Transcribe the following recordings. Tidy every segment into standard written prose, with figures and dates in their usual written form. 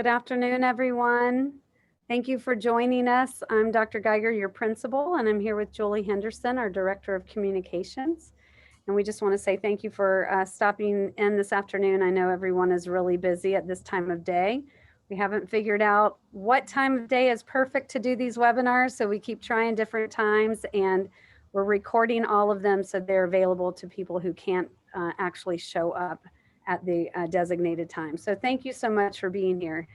Good afternoon, everyone. Thank you for joining us. I'm Dr. Geiger, your principal, and I'm here with Julie Henderson, our Director of Communications. And we just want to say thank you for stopping in this afternoon. I know everyone is really busy at this time of day. We haven't figured out what time of day is perfect to do these webinars, so we keep trying different times, and we're recording all of them so they're available to people who can't actually show up at the designated time. So thank you so much for being here.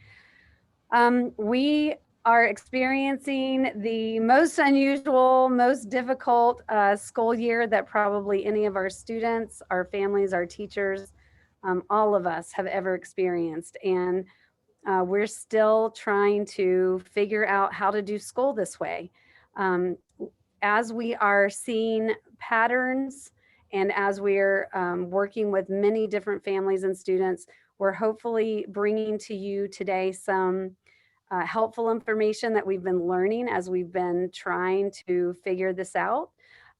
We are experiencing the most unusual, most difficult school year that probably any of our students, our families, our teachers, all of us have ever experienced. And we're still trying to figure out how to do school this way. As we are seeing patterns and as we're working with many different families and students, we're hopefully bringing to you today some helpful information that we've been learning as we've been trying to figure this out.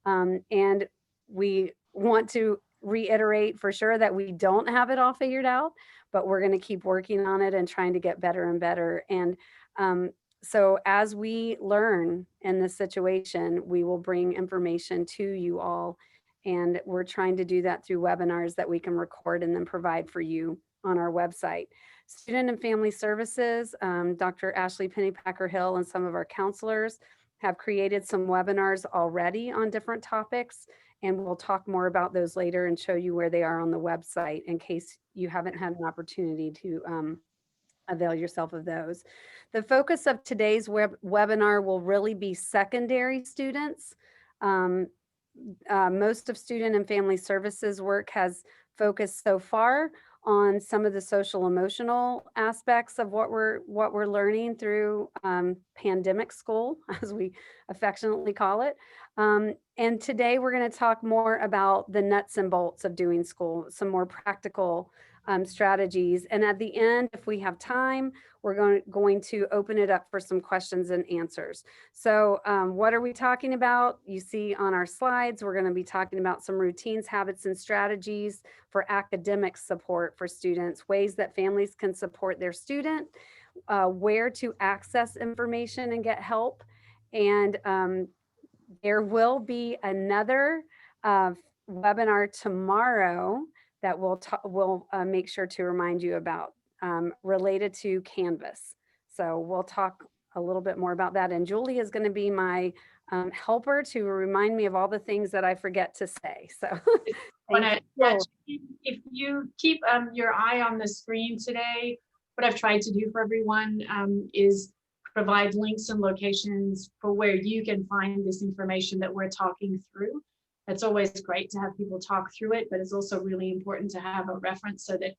And we want to reiterate for sure that we don't have it all figured out, but we're going to keep working on it and trying to get better and better. And so as we learn in this situation, we will bring information to you all. And we're trying to do that through webinars that we can record and then provide for you on our website. Student and Family Services, Dr. Ashley Pennypacker Hill and some of our counselors have created some webinars already on different topics, and we'll talk more about those later and show you where they are on the website in case you haven't had an opportunity to avail yourself of those. The focus of today's webinar will really be secondary students. Most of Student and Family Services work has focused so far on some of the social emotional aspects of what we're learning through pandemic school, as we affectionately call it. And today we're going to talk more about the nuts and bolts of doing school, some more practical strategies. And at the end, if we have time, we're going to open it up for some questions and answers. So what are we talking about? You see on our slides, we're going to be talking about some routines, habits, and strategies for academic support for students, ways that families can support their student, where to access information and get help. And there will be another webinar tomorrow that we'll make sure to remind you about related to Canvas. So we'll talk a little bit more about that. And Julie is going to be my helper to remind me of all the things that I forget to say. So if you keep your eye on the screen today, what I've tried to do for everyone is provide links and locations for where you can find this information that we're talking through. It's always great to have people talk through it, but it's also really important to have a reference so that,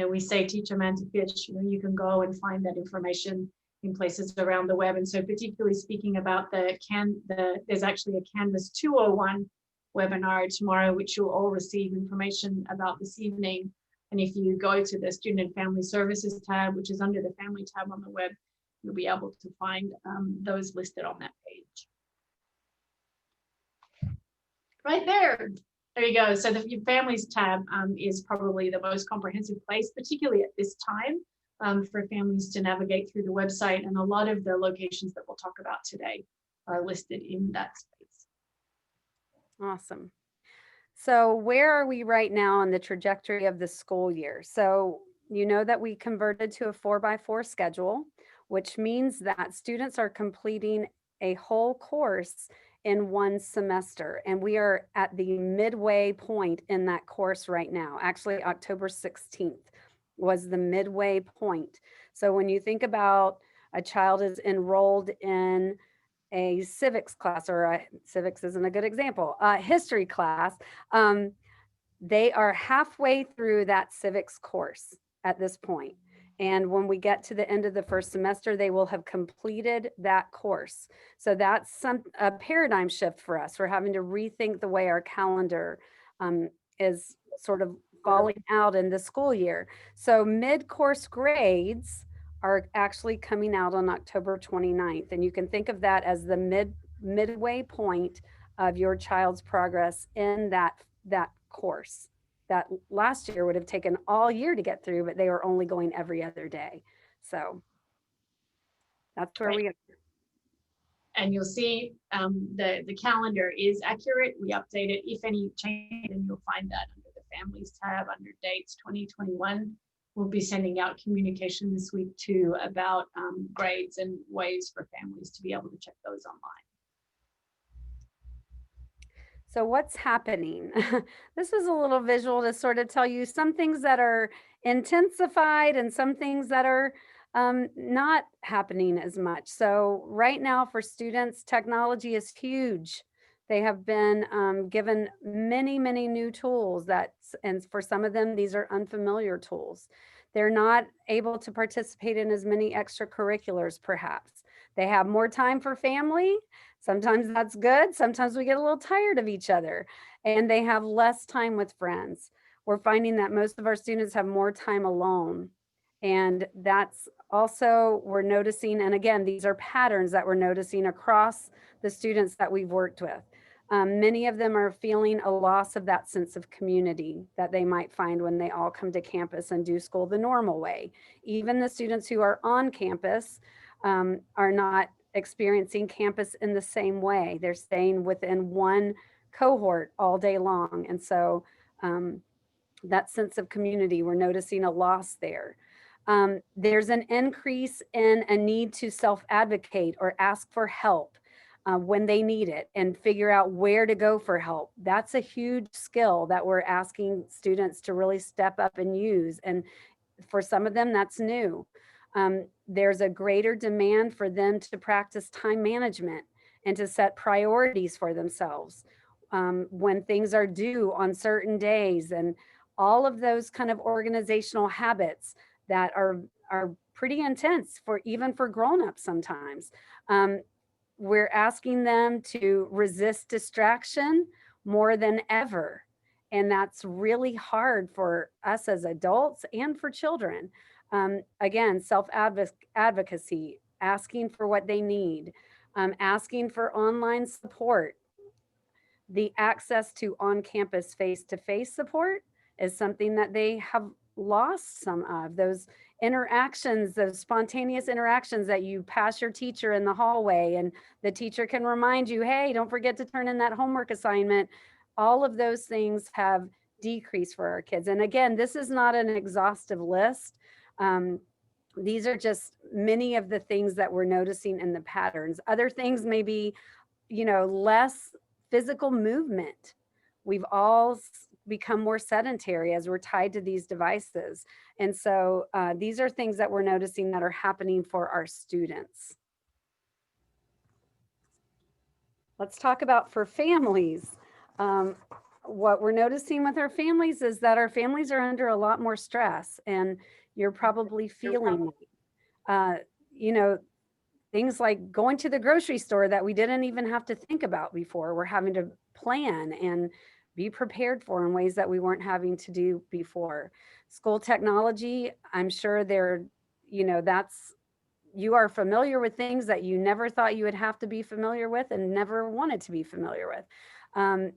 we say teach a man to fish, you can go and find that information in places around the web. And so particularly speaking about there's actually a Canvas 201 webinar tomorrow, which you'll all receive information about this evening. And if you go to the Student and Family Services tab, which is under the Family tab on the web, you'll be able to find those listed on that page. Right there. There you go. So the Families tab is probably the most comprehensive place, particularly at this time, for families to navigate through the website. And a lot of the locations that we'll talk about today are listed in that space. Awesome. So where are we right now on the trajectory of the school year? So you know that we converted to a 4x4 schedule, which means that students are completing a whole course in one semester. And we are at the midway point in that course right now. Actually, October 16th was the midway point. So when you think about a child is enrolled in a civics class, or civics isn't a good example, history class, they are halfway through that civics course at this point. And when we get to the end of the first semester, they will have completed that course. So that's a paradigm shift for us. We're having to rethink the way our calendar is sort of falling out in the school year. So mid-course grades are actually coming out on October 29th. And you can think of that as the midway point of your child's progress in that course. That last year would have taken all year to get through, but they were only going every other day. So that's where Right. we are. And you'll see the calendar is accurate. We update it. If any change, then you'll find that under the families tab under dates 2021. We'll be sending out communication this week too about grades and ways for families to be able to check those online. So what's happening? This is a little visual to sort of tell you some things that are intensified and some things that are not happening as much. So right now for students, technology is huge. They have been given many, many new tools and for some of them, these are unfamiliar tools. They're not able to participate in as many extracurriculars, perhaps. They have more time for family. Sometimes that's good. Sometimes we get a little tired of each other, and they have less time with friends. We're finding that most of our students have more time alone. And that's also, we're noticing, and again, these are patterns that we're noticing across the students that we've worked with. Many of them are feeling a loss of that sense of community that they might find when they all come to campus and do school the normal way. Even the students who are on campus are not experiencing campus in the same way. They're staying within one cohort all day long. And so that sense of community, we're noticing a loss there. There's an increase in a need to self-advocate or ask for help when they need it and figure out where to go for help. That's a huge skill that we're asking students to really step up and use. And for some of them, that's new. There's a greater demand for them to practice time management and to set priorities for themselves when things are due on certain days, and all of those kind of organizational habits that are pretty intense for even for grown-ups sometimes. We're asking them to resist distraction more than ever. And that's really hard for us as adults and for children. Again, self advocacy, asking for what they need, asking for online support. The access to on campus face to face support is something that they have lost some of. Those interactions, those spontaneous interactions that you pass your teacher in the hallway and the teacher can remind you, hey, don't forget to turn in that homework assignment. All of those things have decreased for our kids. And again, this is not an exhaustive list. These are just many of the things that we're noticing in the patterns. Other things may be, less physical movement. We've all become more sedentary as we're tied to these devices. And so these are things that we're noticing that are happening for our students. Let's talk about for families. What we're noticing with our families is that our families are under a lot more stress, and you're probably feeling it. Uh, you know, Things like going to the grocery store that we didn't even have to think about before, we're having to plan and be prepared for in ways that we weren't having to do before. School technology, I'm sure that's, you are familiar with things that you never thought you would have to be familiar with and never wanted to be familiar with.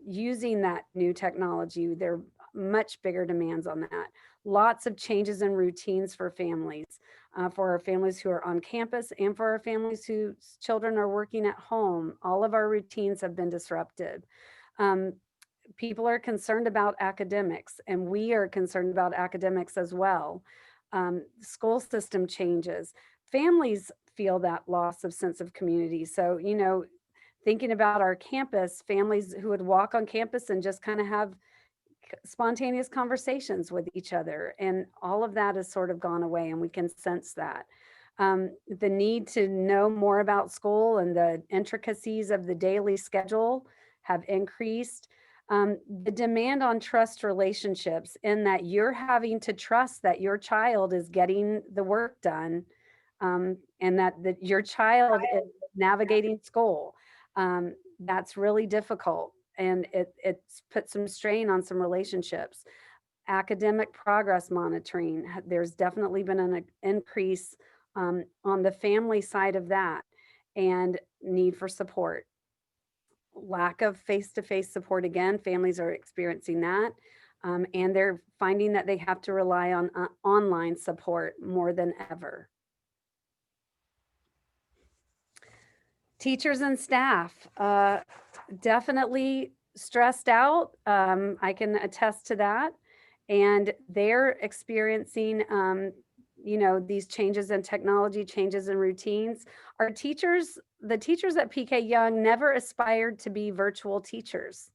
Using that new technology, there are much bigger demands on that. Lots of changes in routines for our families who are on campus and for our families whose children are working at home. All of our routines have been disrupted. Um, People are concerned about academics, and we are concerned about academics as well. School system changes. Families feel that loss of sense of community. So, thinking about our campus, families who would walk on campus and just kind of have spontaneous conversations with each other. And all of that has sort of gone away, and we can sense that. The need to know more about school and the intricacies of the daily schedule have increased. The demand on trust relationships, in that you're having to trust that your child is getting the work done, and that your child is navigating school. That's really difficult, and it's put some strain on some relationships. Academic progress monitoring, there's definitely been an increase on the family side of that, and need for support. Lack of face-to-face support, again, families are experiencing that, and they're finding that they have to rely on online support more than ever. Teachers and staff, definitely stressed out. I can attest to that. And they're experiencing, these changes in technology, changes in routines. Our teachers, the teachers at PK Young never aspired to be virtual teachers.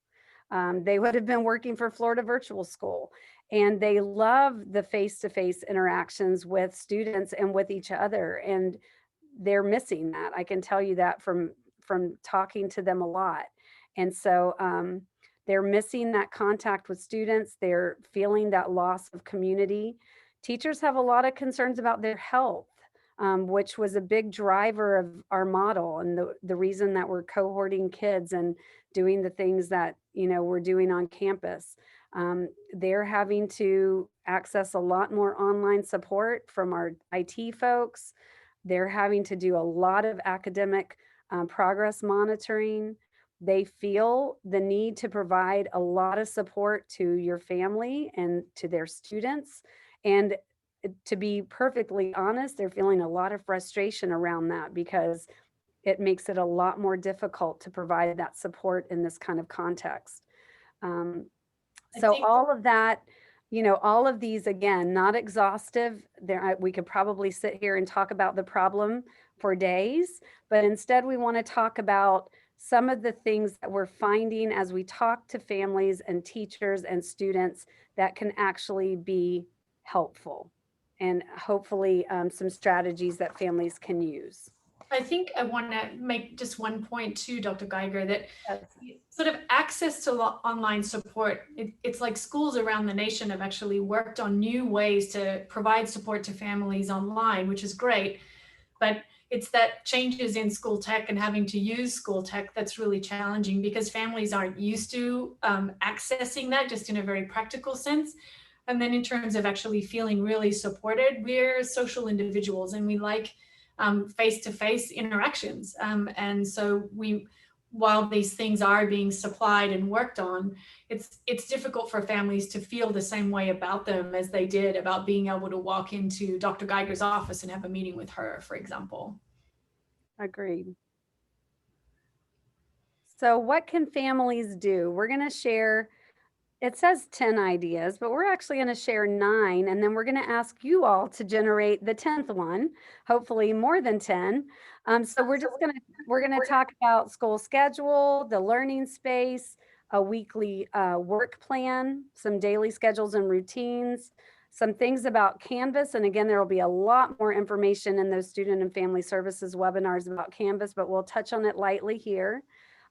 They would have been working for Florida Virtual School, and they love the face-to-face interactions with students and with each other. And they're missing that. I can tell you that from talking to them a lot. And so they're missing that contact with students. They're feeling that loss of community. Teachers have a lot of concerns about their health, which was a big driver of our model and the reason that we're cohorting kids and doing the things that we're doing on campus. They're having to access a lot more online support from our IT folks. They're having to do a lot of academic progress monitoring. They feel the need to provide a lot of support to your family and to their students. And to be perfectly honest, they're feeling a lot of frustration around that because it makes it a lot more difficult to provide that support in this kind of context. Um, I so think all of that, all of these, again, not exhaustive. There, we could probably sit here and talk about the problem for days, but instead we want to talk about some of the things that we're finding as we talk to families and teachers and students that can actually be helpful, and hopefully some strategies that families can use. I think I want to make just one point too, Dr. Geiger, that Yes. sort of access to online support, it's like schools around the nation have actually worked on new ways to provide support to families online, which is great. But it's that changes in school tech and having to use school tech that's really challenging because families aren't used to accessing that just in a very practical sense. And then in terms of actually feeling really supported, we're social individuals and we like face-to-face interactions. And so while these things are being supplied and worked on, it's difficult for families to feel the same way about them as they did about being able to walk into Dr. Geiger's office and have a meeting with her, for example. Agreed. So what can families do? We're going to share, it says 10 ideas, but we're actually going to share 9, and then we're going to ask you all to generate the 10th one, hopefully more than 10. So we're going to talk about school schedule, the learning space, a weekly work plan, some daily schedules and routines, some things about Canvas. And again, there will be a lot more information in those student and family services webinars about Canvas, but we'll touch on it lightly here.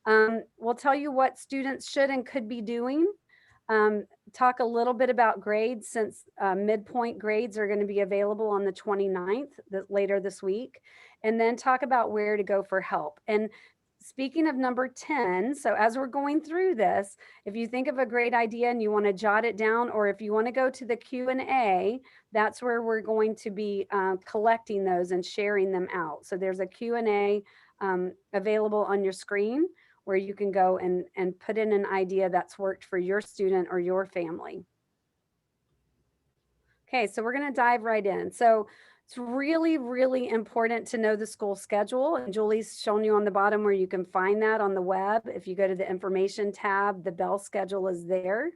We'll tell you what students should and could be doing. Talk a little bit about grades, since midpoint grades are going to be available on the 29th, later this week, and then talk about where to go for help. And speaking of number 10, so as we're going through this, if you think of a great idea and you want to jot it down, or if you want to go to the Q&A, that's where we're going to be collecting those and sharing them out. So there's a Q&A available on your screen where you can go and put in an idea that's worked for your student or your family. Okay, so we're going to dive right in. So it's really, really important to know the school schedule. And Julie's shown you on the bottom where you can find that on the web. If you go to the information tab, the bell schedule is there.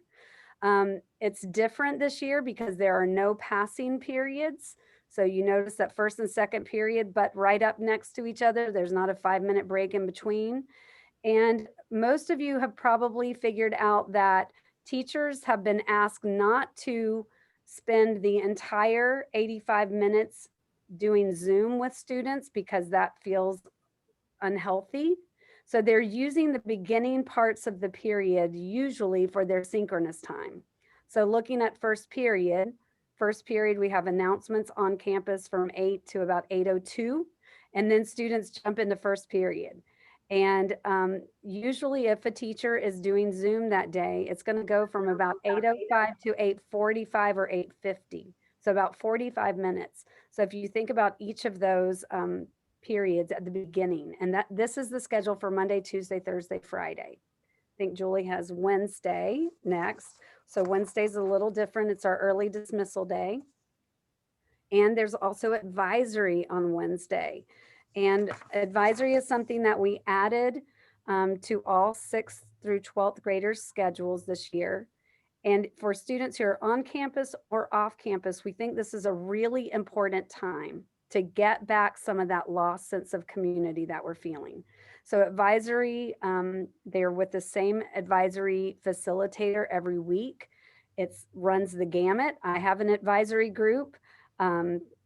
It's different this year because there are no passing periods. So you notice that first and second period, but right up next to each other, there's not a 5-minute break in between. And most of you have probably figured out that teachers have been asked not to spend the entire 85 minutes doing Zoom with students because that feels unhealthy. So they're using the beginning parts of the period usually for their synchronous time. So looking at first period, we have announcements on campus from 8 to about 8:02, and then students jump into first period. And usually if a teacher is doing Zoom that day, it's going to go from about 8:05 to 8:45 or 8:50. So about 45 minutes. So if you think about each of those periods at the beginning, and that this is the schedule for Monday, Tuesday, Thursday, Friday. I think Julie has Wednesday next. So Wednesday's a little different. It's our early dismissal day. And there's also advisory on Wednesday. And advisory is something that we added to all 6th through 12th graders' schedules this year. And for students who are on campus or off campus, we think this is a really important time to get back some of that lost sense of community that we're feeling. So advisory, they're with the same advisory facilitator every week. It runs the gamut. I have an advisory group.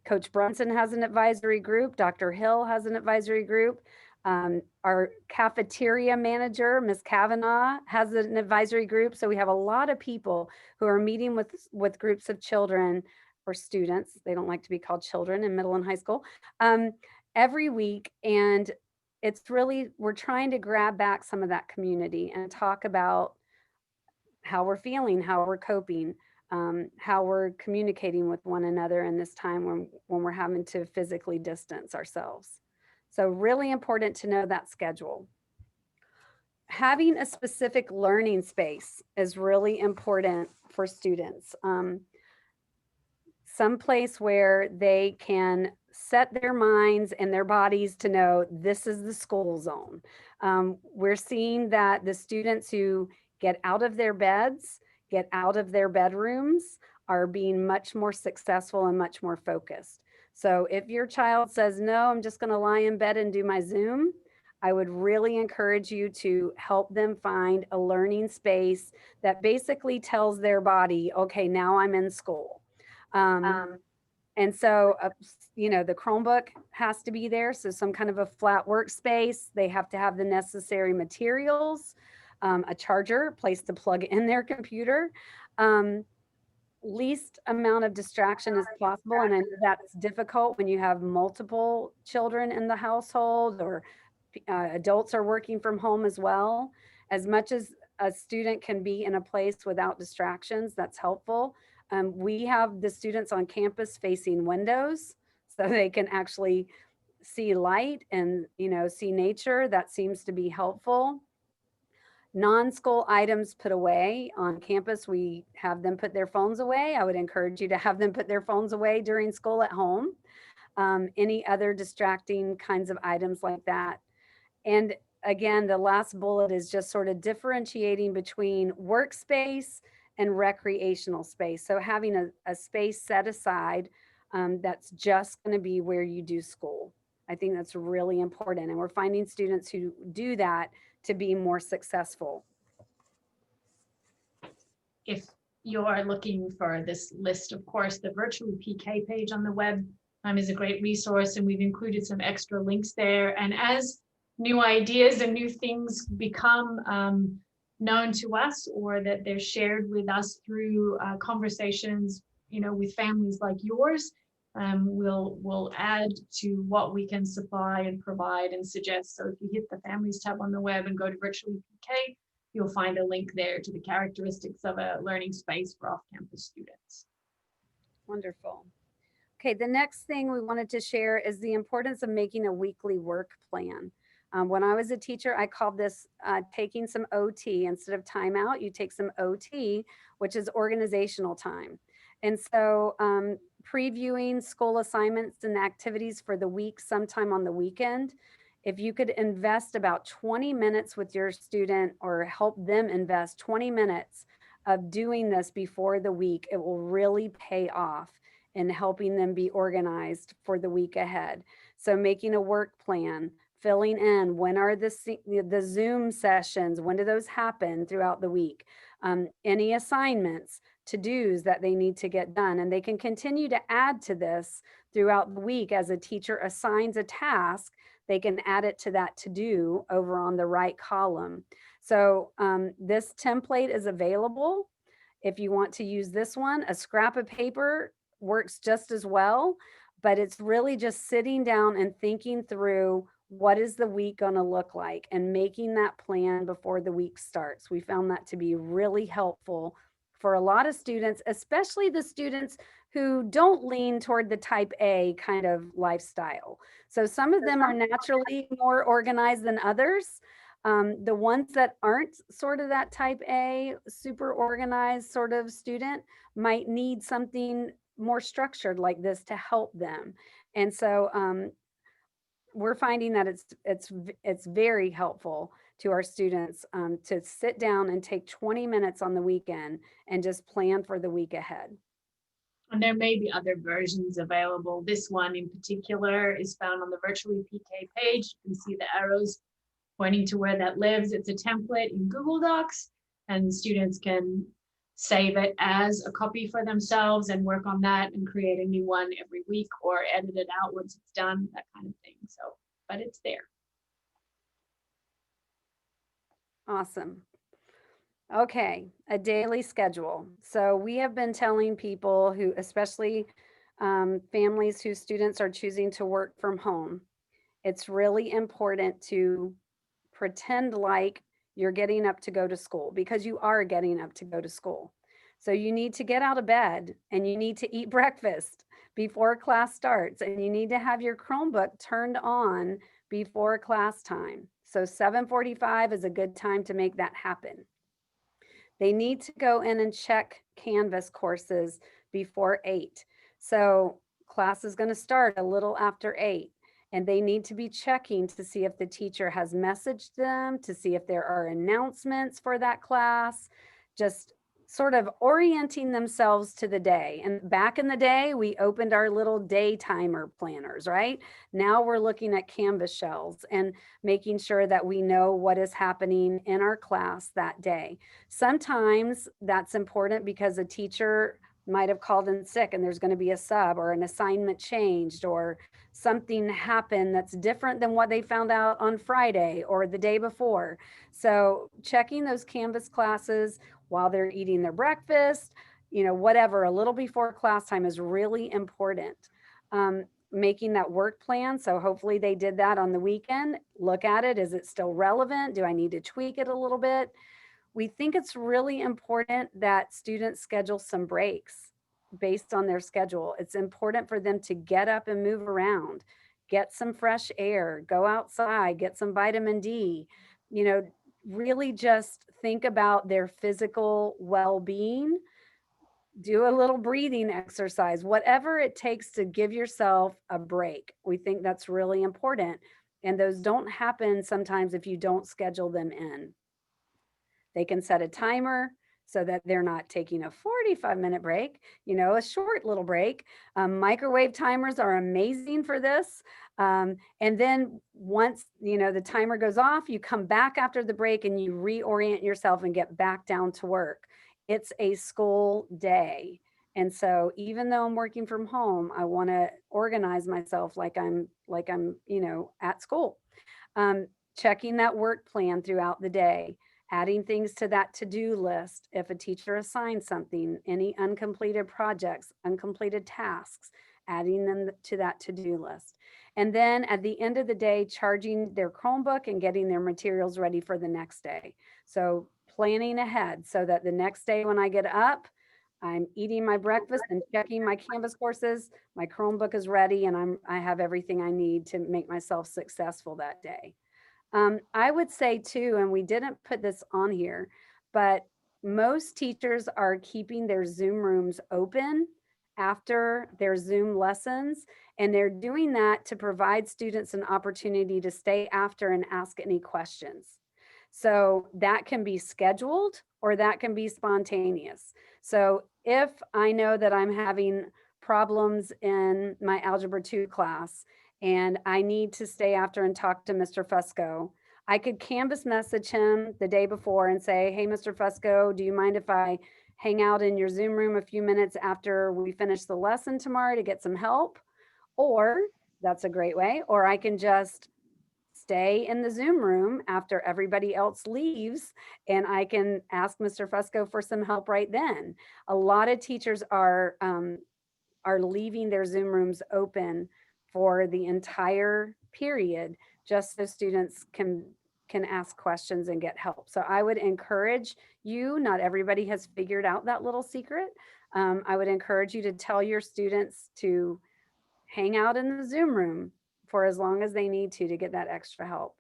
Coach Brunson has an advisory group. Dr. Hill has an advisory group. Our cafeteria manager, Ms. Kavanaugh, has an advisory group. So we have a lot of people who are meeting with groups of children or students. They don't like to be called children in middle and high school, every week. And it's really, we're trying to grab back some of that community and talk about how we're feeling, how we're coping, how we're communicating with one another in this time when we're having to physically distance ourselves. So really important to know that schedule. Having a specific learning space is really important for students. Some place where they can set their minds and their bodies to know this is the school zone. We're seeing that the students who get out of their beds, get out of their bedrooms, are being much more successful and much more focused. So if your child says, no, I'm just going to lie in bed and do my Zoom, I would really encourage you to help them find a learning space that basically tells their body, okay, now I'm in school. And so, the Chromebook has to be there. So some kind of a flat workspace. They have to have the necessary materials, a charger, place to plug in their computer. Least amount of distraction as possible. And I know that's difficult when you have multiple children in the household or adults are working from home as well. As much as a student can be in a place without distractions, that's helpful. We have the students on campus facing windows so they can actually see light and see nature. That seems to be helpful. Non-school items put away on campus, we have them put their phones away. I would encourage you to have them put their phones away during school at home. Any other distracting kinds of items like that. And again, the last bullet is just sort of differentiating between workspace and recreational space. So having a space set aside that's just going to be where you do school. I think that's really important. And we're finding students who do that to be more successful. If you are looking for this list, of course, the virtual PK page on the web is a great resource, and we've included some extra links there. And as new ideas and new things become known to us, or that they're shared with us through conversations, with families like yours, we'll add to what we can supply and provide and suggest. So if you hit the families tab on the web and go to virtual PK, you'll find a link there to the characteristics of a learning space for off-campus students. Wonderful. Okay, the next thing we wanted to share is the importance of making a weekly work plan. When I was a teacher, I called this taking some OT. Instead of timeout, you take some OT, which is organizational time. And so previewing school assignments and activities for the week sometime on the weekend, if you could invest about 20 minutes with your student or help them invest 20 minutes of doing this before the week, it will really pay off in helping them be organized for the week ahead. So making a work plan, filling in when are the Zoom sessions, when do those happen throughout the week, any assignments, to-dos that they need to get done. And they can continue to add to this throughout the week. As a teacher assigns a task, they can add it to that to-do over on the right column. So this template is available. If you want to use this one, a scrap of paper works just as well, but it's really just sitting down and thinking through what is the week going to look like and making that plan before the week starts. We found that to be really helpful for a lot of students, especially the students who don't lean toward the type A kind of lifestyle. So some of them are naturally more organized than others. The ones that aren't sort of that type A, super organized sort of student might need something more structured like this to help them. And so we're finding that it's very helpful to our students to sit down and take 20 minutes on the weekend and just plan for the week ahead. And there may be other versions available. This one in particular is found on the Virtually PK page. You can see the arrows pointing to where that lives. It's a template in Google Docs, and students can save it as a copy for themselves and work on that and create a new one every week or edit it out once it's done, that kind of thing. So, but it's there. Awesome. Okay, a daily schedule. So we have been telling people who, especially families whose students are choosing to work from home, it's really important to pretend like you're getting up to go to school, because you are getting up to go to school. So you need to get out of bed and you need to eat breakfast before class starts, and you need to have your Chromebook turned on before class time. So 7:45 is a good time to make that happen. They need to go in and check Canvas courses before 8. So class is going to start a little after 8, and they need to be checking to see if the teacher has messaged them, to see if there are announcements for that class, just sort of orienting themselves to the day. And back in the day, we opened our little day timer planners, right? Now we're looking at Canvas shells and making sure that we know what is happening in our class that day. Sometimes that's important because a teacher might have called in sick and there's going to be a sub, or an assignment changed, or something happened that's different than what they found out on Friday or the day before. So checking those Canvas classes while they're eating their breakfast, whatever, a little before class time is really important. Making that work plan. So hopefully they did that on the weekend. Look at it. Is it still relevant? Do I need to tweak it a little bit? We think it's really important that students schedule some breaks based on their schedule. It's important for them to get up and move around, get some fresh air, go outside, get some vitamin D, you know, really just think about their physical well-being, do a little breathing exercise, whatever it takes to give yourself a break. We think that's really important. And those don't happen sometimes if you don't schedule them in. They can set a timer so that they're not taking a 45-minute break, a short little break. Microwave timers are amazing for this. And then once, the timer goes off, you come back after the break and you reorient yourself and get back down to work. It's a school day. And so even though I'm working from home, I want to organize myself like I'm, at school. Checking that work plan throughout the day, adding things to that to-do list. If a teacher assigns something, any uncompleted projects, uncompleted tasks, adding them to that to-do list. And then at the end of the day, charging their Chromebook and getting their materials ready for the next day. So planning ahead so that the next day when I get up, I'm eating my breakfast and checking my Canvas courses, my Chromebook is ready, and I have everything I need to make myself successful that day. I would say too, and we didn't put this on here, but most teachers are keeping their Zoom rooms open after their Zoom lessons, and they're doing that to provide students an opportunity to stay after and ask any questions. So that can be scheduled or that can be spontaneous. So if I know that I'm having problems in my Algebra 2 class and I need to stay after and talk to Mr. Fusco, I could Canvas message him the day before and say, hey, Mr. Fusco, do you mind if I hang out in your Zoom room a few minutes after we finish the lesson tomorrow to get some help? Or that's a great way. Or I can just stay in the Zoom room after everybody else leaves and I can ask Mr. Fusco for some help right then. A lot of teachers are leaving their Zoom rooms open for the entire period just so students can ask questions and get help. So I would encourage you, not everybody has figured out that little secret. I would encourage you to tell your students to hang out in the Zoom room for as long as they need to get that extra help.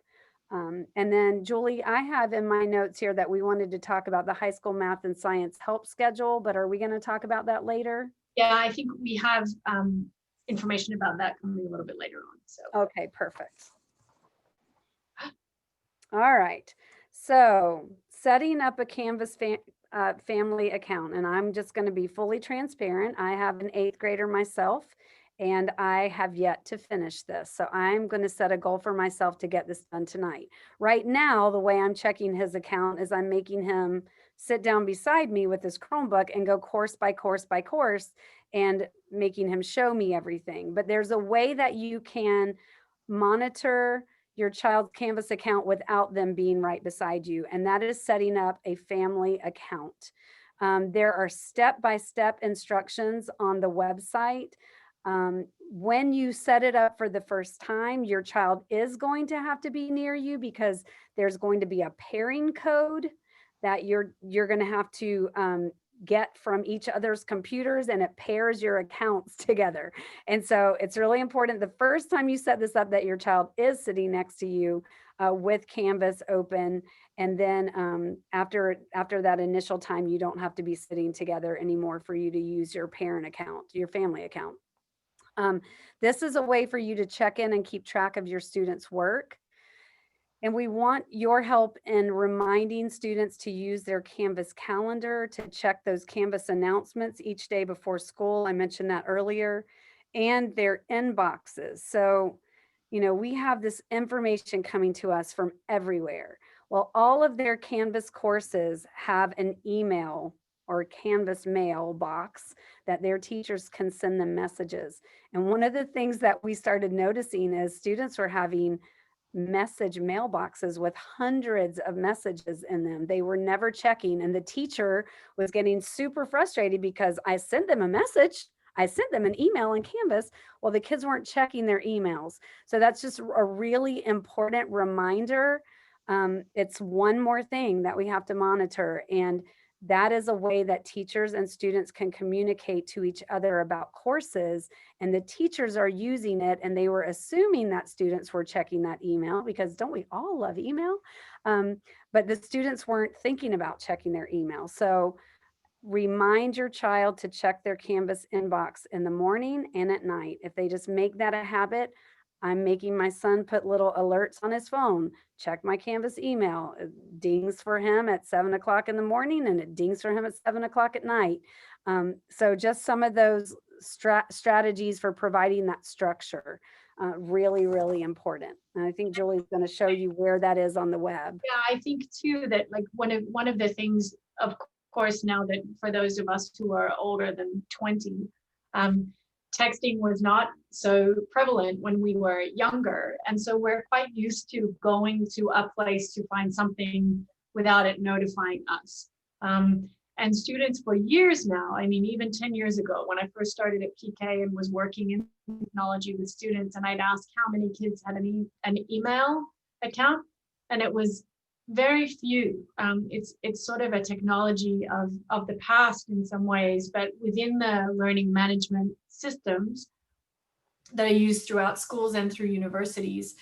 And then Julie, I have in my notes here that we wanted to talk about the high school math and science help schedule, but are we going to talk about that later? Yeah, I think we have information about that coming a little bit later on. So Okay, perfect. All right. So setting up a Canvas family account, and I'm just going to be fully transparent. I have an 8th grader myself, and I have yet to finish this. So I'm going to set a goal for myself to get this done tonight. Right now, the way I'm checking his account is I'm making him sit down beside me with his Chromebook and go course by course by course and making him show me everything. But there's a way that you can monitor your child's Canvas account without them being right beside you, and that is setting up a family account. There are step-by-step instructions on the website. When you set it up for the first time, your child is going to have to be near you because there's going to be a pairing code that you're going to have to get from each other's computers, and it pairs your accounts together. And so it's really important the first time you set this up that your child is sitting next to you with Canvas open. And then after that initial time, you don't have to be sitting together anymore for you to use your parent account, your family account. This is a way for you to check in and keep track of your students' work. And we want your help in reminding students to use their Canvas calendar to check those Canvas announcements each day before school. I mentioned that earlier, and their inboxes. So, we have this information coming to us from everywhere. Well, all of their Canvas courses have an email or Canvas mail box that their teachers can send them messages. And one of the things that we started noticing is students were having message mailboxes with hundreds of messages in them. They were never checking, and the teacher was getting super frustrated because I sent them a message. I sent them an email in Canvas. Well, the kids weren't checking their emails. So that's just a really important reminder. It's one more thing that we have to monitor. And that is a way that teachers and students can communicate to each other about courses, and the teachers are using it, and they were assuming that students were checking that email because don't we all love email? But the students weren't thinking about checking their email. So remind your child to check their Canvas inbox in the morning and at night. If they just make that a habit, I'm making my son put little alerts on his phone. Check my Canvas email. It dings for him at 7 o'clock in the morning, and it dings for him at 7 o'clock at night. So just some of those strategies for providing that structure, really, really important. And I think Julie's going to show you where that is on the web. yeah, I think too that like one of the things, of course, now that for those of us who are older than 20, texting was not so prevalent when we were younger. And so we're quite used to going to a place to find something without it notifying us. And students for years now, I mean, even 10 years ago, when I first started at PK and was working in technology with students, and I'd ask how many kids had an email account, and it was very few. It's sort of a technology of the past in some ways, but within the learning management systems that are used throughout schools and through universities,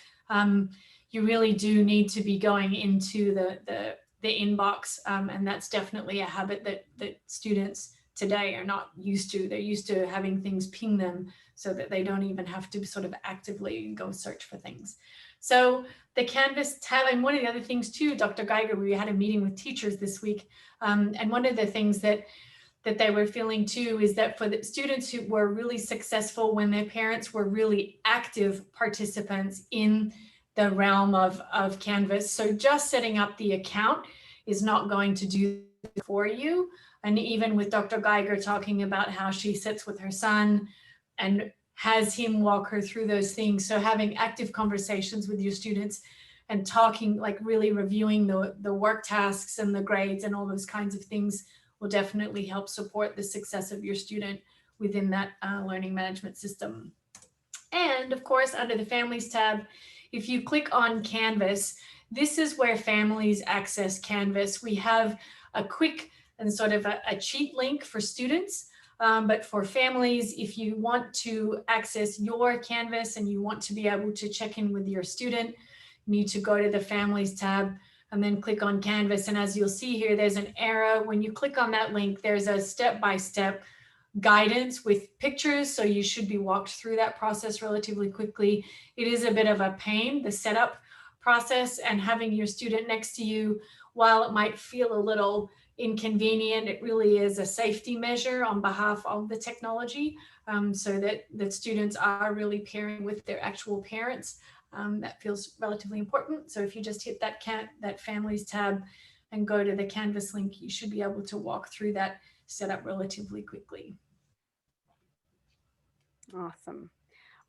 you really do need to be going into the inbox, and that's definitely a habit that students today are not used to. They're used to having things ping them so that they don't even have to sort of actively go search for things. So the Canvas tab, and one of the other things too, Dr. Geiger, we had a meeting with teachers this week, and one of the things that they were feeling too is that for the students who were really successful when their parents were really active participants in the realm of Canvas, so just setting up the account is not going to do it for you. And even with Dr. Geiger talking about how she sits with her son and has him walk her through those things. So having active conversations with your students and talking, like really reviewing the work tasks and the grades and all those kinds of things will definitely help support the success of your student within that learning management system. And of course, under the Families tab, if you click on Canvas, this is where families access Canvas. We have a quick and sort of a cheat link for students. But for families, if you want to access your Canvas and you want to be able to check in with your student, you need to go to the Families tab and then click on Canvas. And as you'll see here, there's an arrow. When you click on that link, there's a step-by-step guidance with pictures, so you should be walked through that process relatively quickly. It is a bit of a pain, the setup process, and having your student next to you, while it might feel a little inconvenient, it really is a safety measure on behalf of the technology, so that students are really pairing with their actual parents. That feels relatively important. So if you just hit that families tab and go to the Canvas link, you should be able to walk through that setup relatively quickly. Awesome.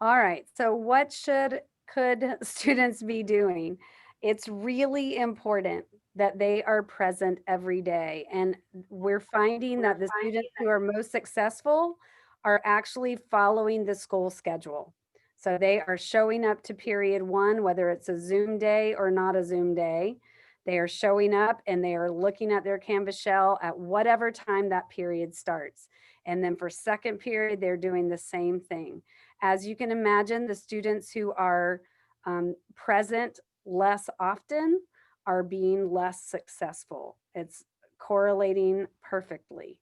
All right. So what could students be doing? It's really important that they are present every day. And we're finding that the students who are most successful are actually following the school schedule. So they are showing up to period one, whether it's a Zoom day or not a Zoom day. They are showing up and they are looking at their Canvas shell at whatever time that period starts. And then for second period, they're doing the same thing. As you can imagine, the students who are present less often are being less successful. It's correlating perfectly,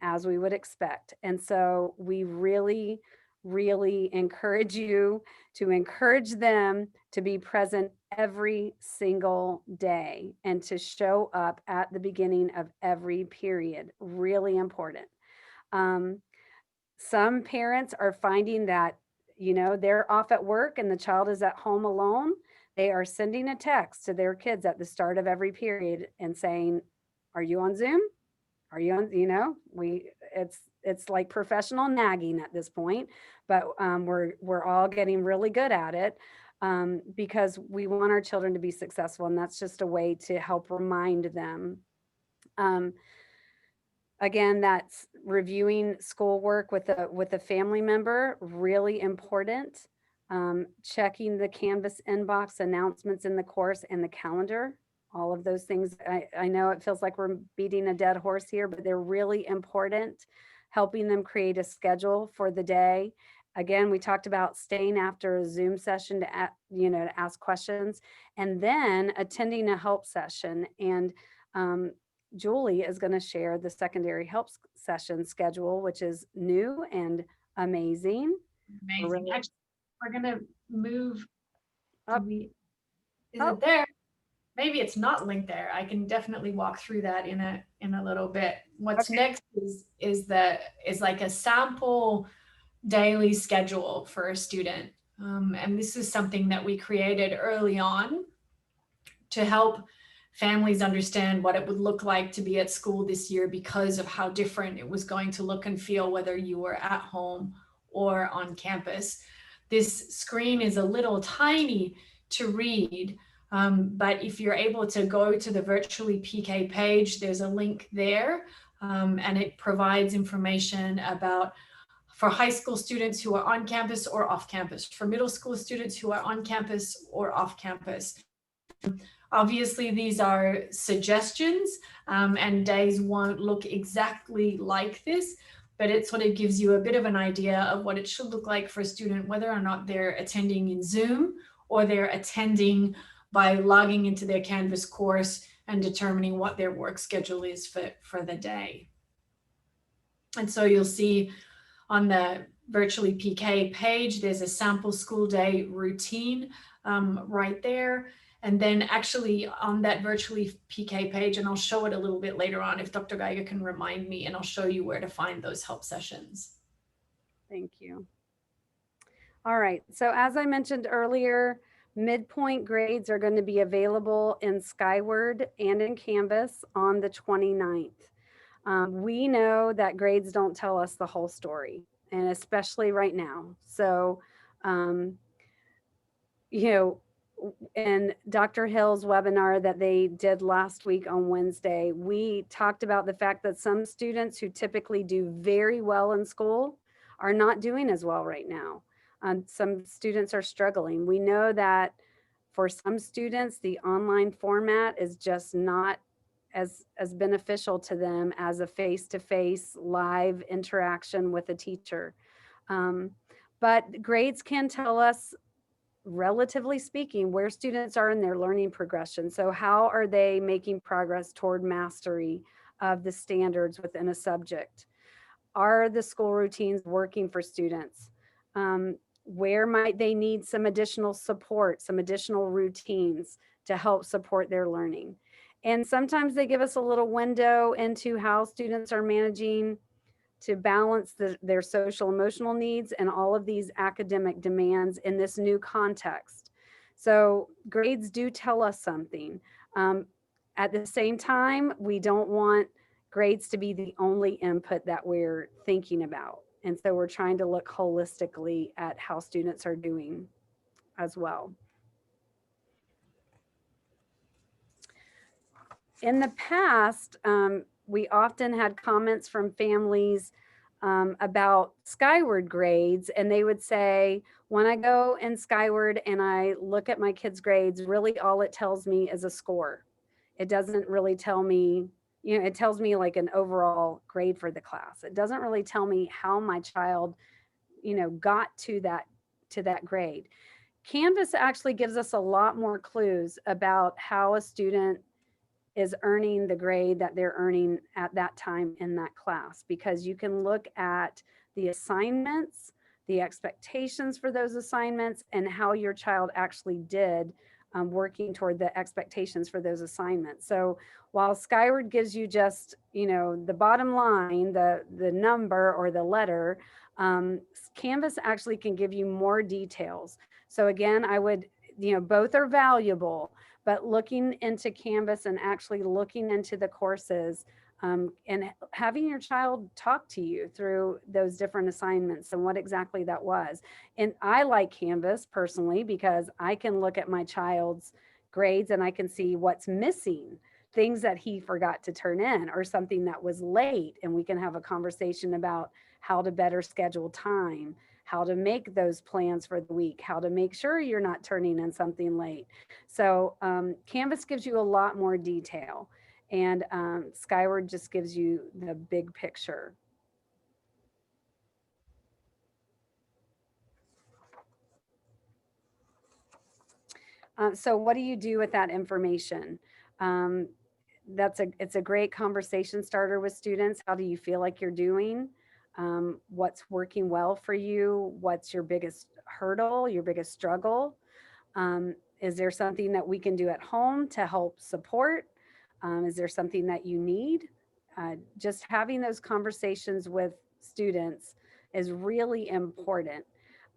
as we would expect. And so we really, really encourage you to encourage them to be present every single day and to show up at the beginning of every period. Really important. Um, some parents are finding that, they're off at work and the child is at home alone. They are sending a text to their kids at the start of every period and saying, "Are you on Zoom? Are you on?" It's like professional nagging at this point, but we're all getting really good at it, because we want our children to be successful, and that's just a way to help remind them. Um, Again, that's reviewing schoolwork with a family member, really important. Checking the Canvas inbox, announcements in the course, and the calendar. All of those things. I know it feels like we're beating a dead horse here, but they're really important. Helping them create a schedule for the day. Again, we talked about staying after a Zoom session to ask questions, and then attending a help session. And Julie is going to share the secondary help session schedule, which is new and amazing. Amazing. Really Actually, we're gonna move. Do up. we? Is Oh, it there? Maybe it's not linked there. I can definitely walk through that in a little bit. What's okay. next is like a sample daily schedule for a student, and this is something that we created early on to help families understand what it would look like to be at school this year because of how different it was going to look and feel whether you were at home or on campus. This screen is a little tiny to read, but if you're able to go to the virtually PK page, there's a link there, and it provides information about for high school students who are on campus or off campus, for middle school students who are on campus or off campus. Obviously, these are suggestions, and days won't look exactly like this, but it sort of gives you a bit of an idea of what it should look like for a student, whether or not they're attending in Zoom or they're attending by logging into their Canvas course and determining what their work schedule is for the day. And so you'll see on the virtually PK page, there's a sample school day routine right there. And then actually on that virtually PK page, and I'll show it a little bit later on if Dr. Geiger can remind me, and I'll show you where to find those help sessions. Thank you. All right. So as I mentioned earlier, midpoint grades are going to be available in Skyward and in Canvas on the 29th. We know that grades don't tell us the whole story, and especially right now. So, um, you know, in Dr. Hill's webinar that they did last week on Wednesday, we talked about the fact that some students who typically do very well in school are not doing as well right now. Some students are struggling. We know that for some students, the online format is just not as beneficial to them as a face-to-face live interaction with a teacher. Um, but grades can tell us, relatively speaking, where students are in their learning progression. So how are they making progress toward mastery of the standards within a subject? Are the school routines working for students? Where might they need some additional support, some additional routines to help support their learning? And sometimes they give us a little window into how students are managing to balance their social emotional needs and all of these academic demands in this new context. So grades do tell us something. Um, at the same time, we don't want grades to be the only input that we're thinking about. And so we're trying to look holistically at how students are doing as well. In the past, we often had comments from families about Skyward grades, and they would say, when I go in Skyward and I look at my kids' grades, really all it tells me is a score. It doesn't really tell me, it tells me like an overall grade for the class. It doesn't really tell me how my child, got to that grade. Canvas actually gives us a lot more clues about how a student is earning the grade that they're earning at that time in that class, because you can look at the assignments, the expectations for those assignments, and how your child actually did working toward the expectations for those assignments. So while Skyward gives you just, the bottom line, the number or the letter, Canvas actually can give you more details. So again, I would, both are valuable, but looking into Canvas and actually looking into the courses, and having your child talk to you through those different assignments and what exactly that was. And I like Canvas personally because I can look at my child's grades and I can see what's missing, things that he forgot to turn in or something that was late. And we can have a conversation about how to better schedule time, how to make those plans for the week, how to make sure you're not turning in something late. So Canvas gives you a lot more detail, and Skyward just gives you the big picture. So what do you do with that information? Um, it's a great conversation starter with students. How do you feel like you're doing? What's working well for you? What's your biggest hurdle, your biggest struggle? Is there something that we can do at home to help support? Is there something that you need? Just having those conversations with students is really important.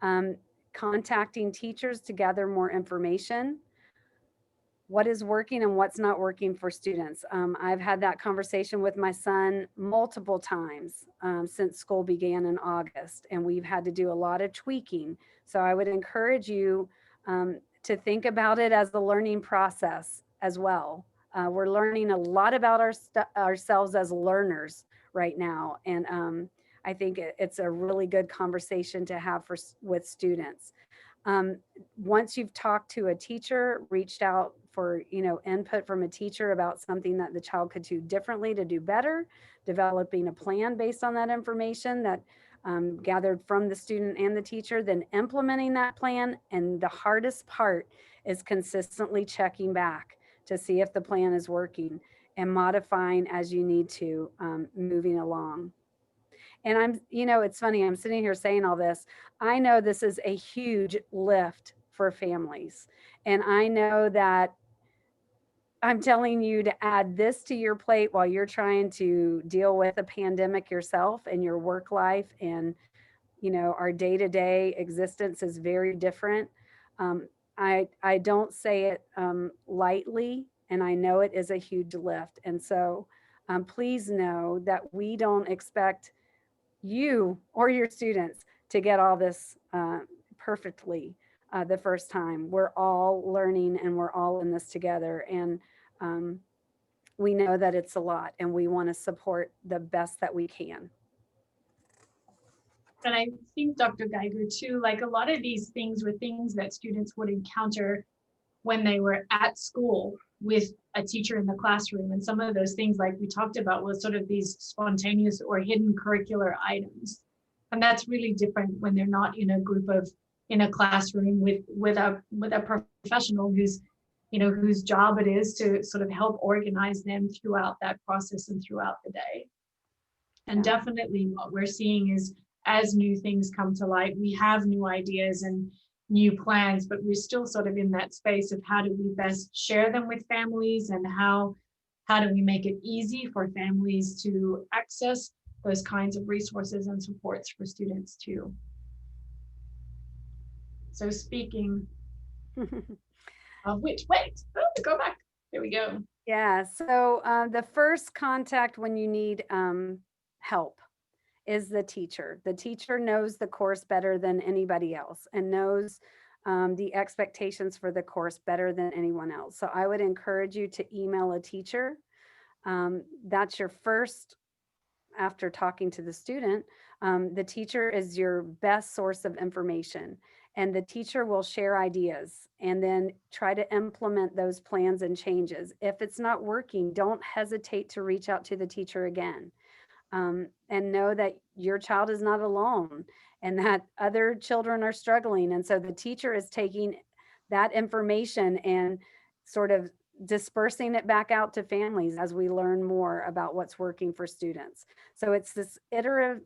Um, Contacting teachers to gather more information, what is working and what's not working for students. I've had that conversation with my son multiple times since school began in August, and we've had to do a lot of tweaking. So I would encourage you to think about it as the learning process as well. We're learning a lot about ourselves as learners right now, and I think it's a really good conversation to have with students. Um, Once you've talked to a teacher, reached out for input from a teacher about something that the child could do differently to do better, developing a plan based on that information that gathered from the student and the teacher, then implementing that plan. And the hardest part is consistently checking back to see if the plan is working and modifying as you need to, moving along. And it's funny, I'm sitting here saying all this. I know this is a huge lift for families. And I know that I'm telling you to add this to your plate while you're trying to deal with a pandemic yourself and your work life. And, our day to day existence is very different. I don't say it lightly, and I know it is a huge lift. And so please know that we don't expect you or your students to get all this perfectly the first time. We're all learning and we're all in this together. And um, we know that it's a lot and we want to support the best that we can. And I think, Dr. Geiger, too, like a lot of these things were things that students would encounter when they were at school with a teacher in the classroom. And some of those things, like we talked about, was sort of these spontaneous or hidden curricular items. And that's really different when they're not in a group of, in a classroom with a professional whose job it is to sort of help organize them throughout that process and throughout the day. And Yeah. definitely what we're seeing is as new things come to light, we have new ideas and new plans, but we're still sort of in that space of how do we best share them with families, and how do we make it easy for families to access those kinds of resources and supports for students too. So speaking of which, wait, oh, go back. There we go. Yeah. So the first contact when you need help is the teacher. The teacher knows the course better than anybody else and knows the expectations for the course better than anyone else. So I would encourage you to email a teacher. That's your first, after talking to the student, the teacher is your best source of information. And the teacher will share ideas and then try to implement those plans and changes. If it's not working, don't hesitate to reach out to the teacher again, and know that your child is not alone and that other children are struggling. And so the teacher is taking that information and sort of dispersing it back out to families as we learn more about what's working for students. So it's this iterative,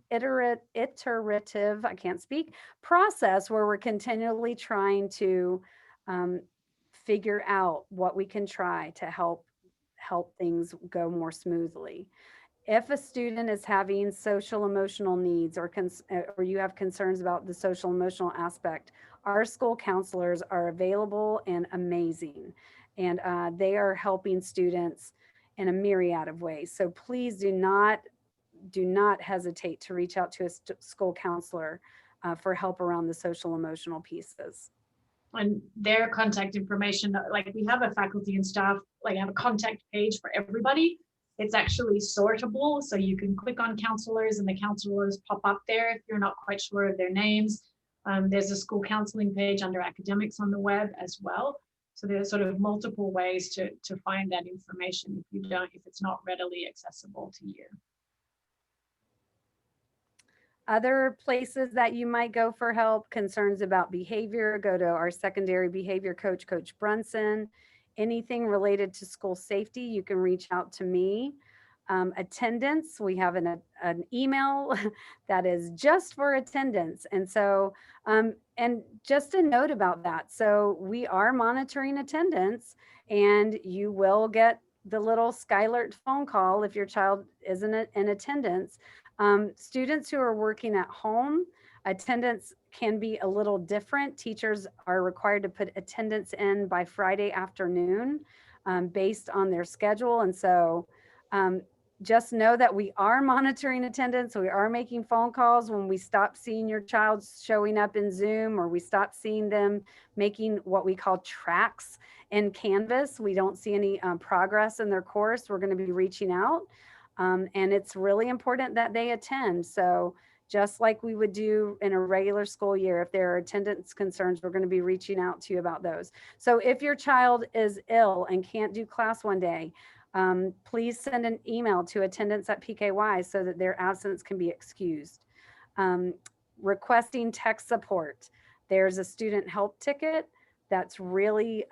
I can't speak, process where we're continually trying to um, figure out what we can try to help things go more smoothly. If a student is having social emotional needs, or you have concerns about the social emotional aspect, our school counselors are available and amazing, and they are helping students in a myriad of ways. So please do not hesitate to reach out to a school counselor for help around the social emotional pieces. And their contact information, like we have a faculty and staff, like have a contact page for everybody. It's actually sortable, so you can click on counselors and the counselors pop up there if you're not quite sure of their names. There's a school counseling page under academics on the web as well. So there's sort of multiple ways to find that information if it's not readily accessible to you. Other places that you might go for help, concerns about behavior, go to our secondary behavior coach, Coach Brunson. Anything related to school safety, you can reach out to me. Attendance, we have an email that is just for attendance. And so, and just a note about that. So we are monitoring attendance, and you will get the little Skylert phone call if your child isn't in attendance. Students who are working at home, attendance can be a little different. Teachers are required to put attendance in by Friday afternoon based on their schedule. And so um, just know that we are monitoring attendance. We are making phone calls when we stop seeing your child showing up in Zoom, or we stop seeing them making what we call tracks in Canvas. We don't see any progress in their course. We're going to be reaching out. And it's really important that they attend. So just like we would do in a regular school year, if there are attendance concerns, we're going to be reaching out to you about those. So if your child is ill and can't do class one day, please send an email to attendance@PKY so that their absence can be excused. Um, Requesting tech support. There's a student help ticket that's really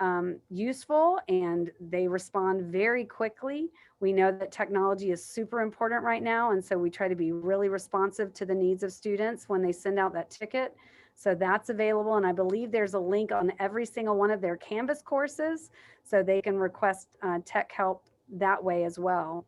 useful, and they respond very quickly. We know that technology is super important right now, and so we try to be really responsive to the needs of students when they send out that ticket. So that's available, and I believe there's a link on every single one of their Canvas courses, so they can request tech help that way as well.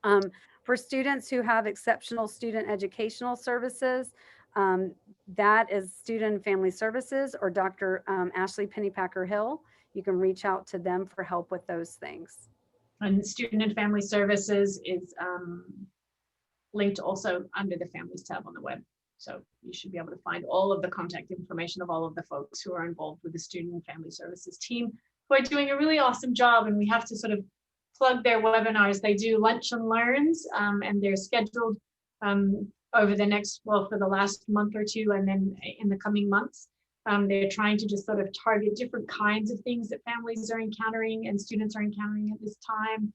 Um, for students who have exceptional student educational services, um, that is Student and Family Services or Dr. Ashley Pennypacker Hill. You can reach out to them for help with those things. And Student and Family Services is linked also under the Families tab on the web. So you should be able to find all of the contact information of all of the folks who are involved with the Student and Family Services team, who are doing a really awesome job. And we have to sort of plug their webinars. They do lunch and learns, and they're scheduled over the next, well, for the last month or two, and then in the coming months. They're trying to just sort of target different kinds of things that families are encountering and students are encountering at this time.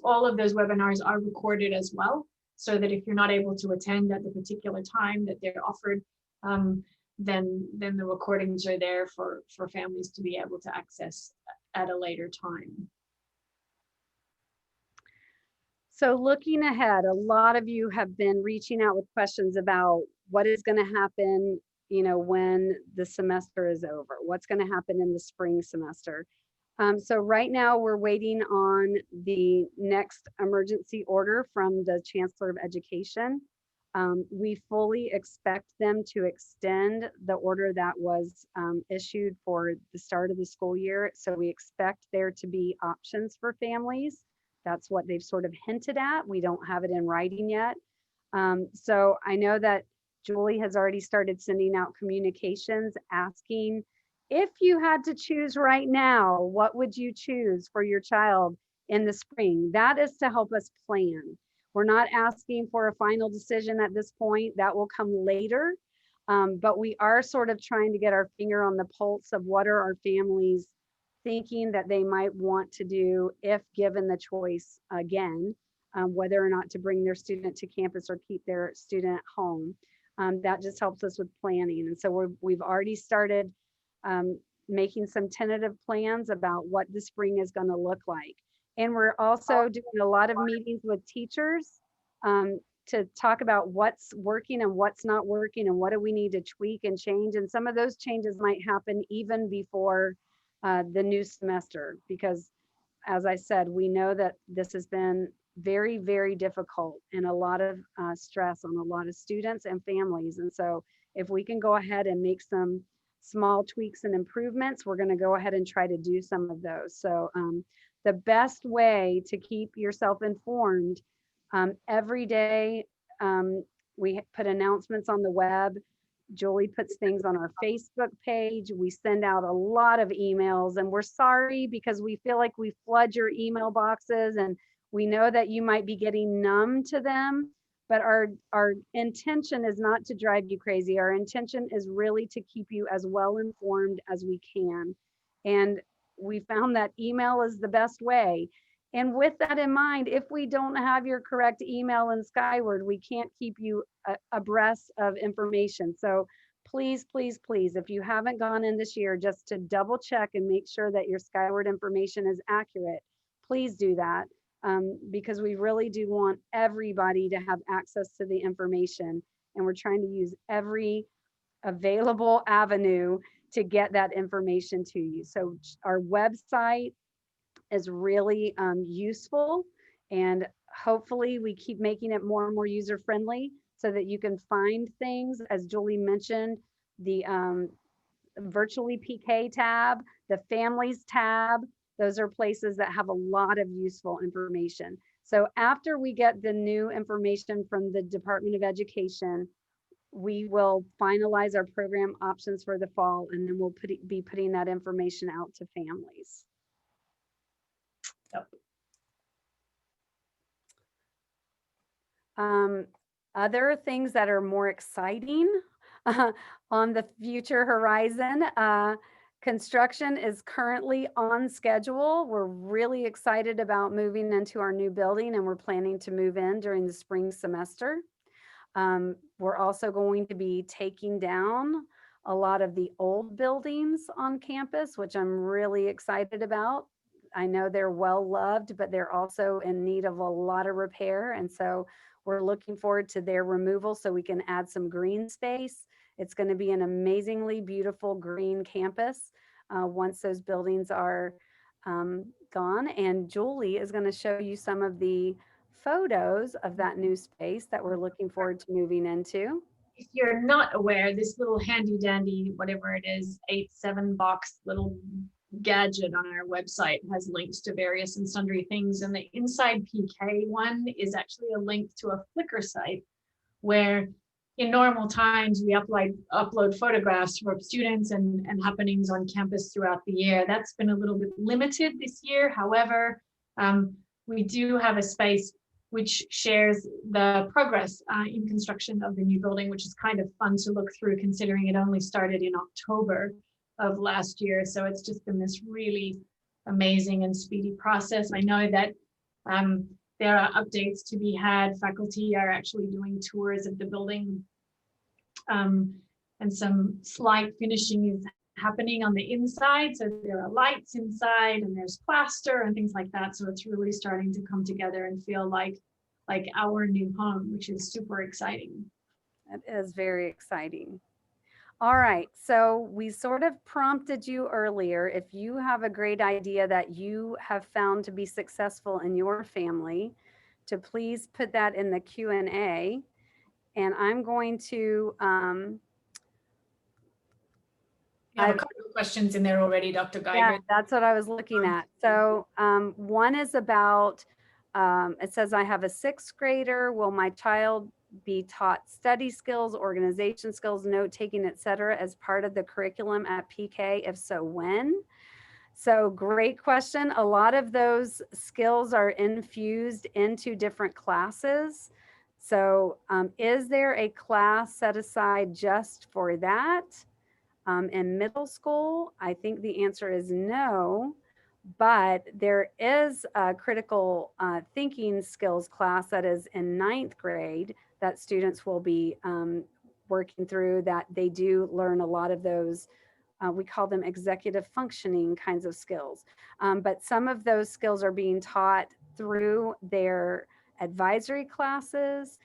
All of those webinars are recorded as well, so that if you're not able to attend at the particular time that they're offered, then the recordings are there for families to be able to access at a later time. So looking ahead, a lot of you have been reaching out with questions about what is going to happen, when the semester is over, what's going to happen in the spring semester. So right now we're waiting on the next emergency order from the Chancellor of Education. We fully expect them to extend the order that was issued for the start of the school year. So we expect there to be options for families. That's what they've sort of hinted at. We don't have it in writing yet. So I know that Julie has already started sending out communications asking, if you had to choose right now, what would you choose for your child in the spring? That is to help us plan. We're not asking for a final decision at this point. That will come later. But we are sort of trying to get our finger on the pulse of what are our families thinking that they might want to do if given the choice again, whether or not to bring their student to campus or keep their student at home. That just helps us with planning. And so we've already started making some tentative plans about what the spring is going to look like. And we're also doing a lot of meetings with teachers to talk about what's working and what's not working and what do we need to tweak and change. And some of those changes might happen even before the new semester, because as I said, we know that this has been very, very difficult and a lot of stress on a lot of students and families. And so if we can go ahead and make some small tweaks and improvements, we're going to go ahead and try to do some of those. So the best way to keep yourself informed every day, we put announcements on the web. Julie puts things on our Facebook page. We send out a lot of emails, and we're sorry because we feel like we flood your email boxes, and we know that you might be getting numb to them, but our intention is not to drive you crazy. Our intention is really to keep you as well informed as we can. And we found that email is the best way. And with that in mind, if we don't have your correct email in Skyward, we can't keep you abreast of information. So please, please, please, if you haven't gone in this year, just to double check and make sure that your Skyward information is accurate, please do that, because we really do want everybody to have access to the information. And we're trying to use every available avenue to get that information to you. So our website is really useful, and hopefully we keep making it more and more user friendly so that you can find things, as Julie mentioned, the virtually PK tab, the families tab. Those are places that have a lot of useful information. So after we get the new information from the Department of Education, we will finalize our program options for the fall, and then we'll be putting that information out to families. Other things that are more exciting on the future horizon, construction is currently on schedule. We're really excited about moving into our new building, and we're planning to move in during the spring semester. We're also going to be taking down a lot of the old buildings on campus, which I'm really excited about. I know they're well loved, but they're also in need of a lot of repair. And so we're looking forward to their removal so we can add some green space. It's going to be an amazingly beautiful green campus once those buildings are gone. And Julie is going to show you some of the photos of that new space that we're looking forward to moving into. If you're not aware, this little handy dandy, whatever it is, 8-7 box little gadget on our website has links to various and sundry things. And the Inside PK one is actually a link to a Flickr site where in normal times we upload photographs for students and happenings on campus throughout the year. That's been a little bit limited this year. However, we do have a space which shares the progress in construction of the new building, which is kind of fun to look through considering it only started in October of last year. So it's just been this really amazing and speedy process. I know that there are updates to be had. Faculty are actually doing tours of the building, and some slight finishing is happening on the inside. So there are lights inside and there's plaster and things like that. So it's really starting to come together and feel like our new home, which is super exciting. It is very exciting. All right, so we sort of prompted you earlier. If you have a great idea that you have found to be successful in your family, to please put that in the Q&A. And I'm going to, You have a couple of questions in there already, Dr. yeah, Geiger. that's what I was looking at. So one is about, it says, I have a sixth grader. Will my child be taught study skills, organization skills, note taking, et cetera, as part of the curriculum at PK? If so, when? So great question. A lot of those skills are infused into different classes. So is there a class set aside just for that? In middle school, I think the answer is no, but there is a critical thinking skills class that is in ninth grade that students will be working through, that they do learn a lot of those. We call them executive functioning kinds of skills. But some of those skills are being taught through their advisory classes,